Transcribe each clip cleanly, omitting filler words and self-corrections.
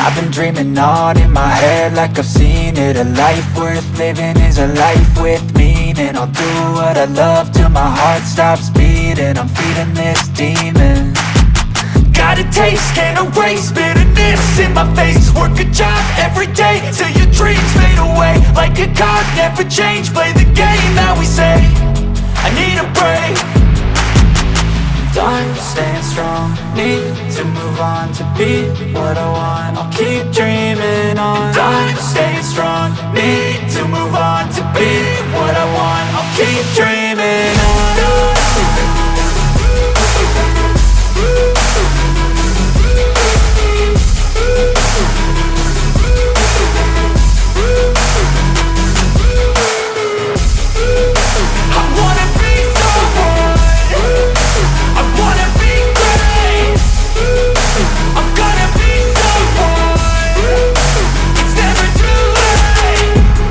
I've been dreaming on in my head like I've seen it. A life worth living is a life with meaning. I'll do what I love till my heart stops beating. I'm feeding this demon. Got a taste, can't erase bitterness in my face. Work a job every day till your dreams fade away. Like a card, never change, play the game that we say. I need a break. I'm staying strong, need to move on to be what I want. I'll keep dreaming on. I'm staying strong, need to move on to be what I want. I'll keep dreaming on.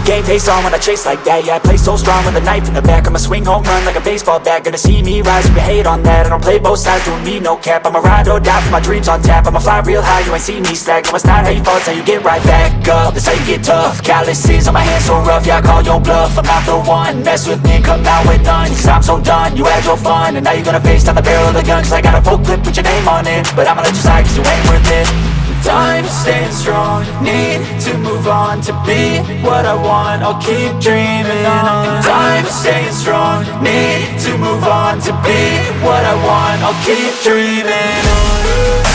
Game face on when I chase like that. Yeah, I play so strong with a knife in the back. I'ma swing home run like a baseball bat. Gonna see me rise, you can hate on that. I don't play both sides, doing me no cap. I'ma ride or die for my dreams on tap. I'ma fly real high, you ain't see me slack. No, it's not how you fall, it's how you get right back up. That's how you get tough. Calluses on my hands so rough, yeah, I call your bluff. I'm not the one, mess with me, come out with none. Cause I'm so done, you had your fun. And now you're gonna face down the barrel of the gun. Cause I got a full clip with your name on it. But I'ma let you slide cause you ain't worth it. I'm staying strong, need to move on to be what I want. I'll keep dreaming on. I'm staying strong, need to move on to be what I want. I'll keep dreaming on.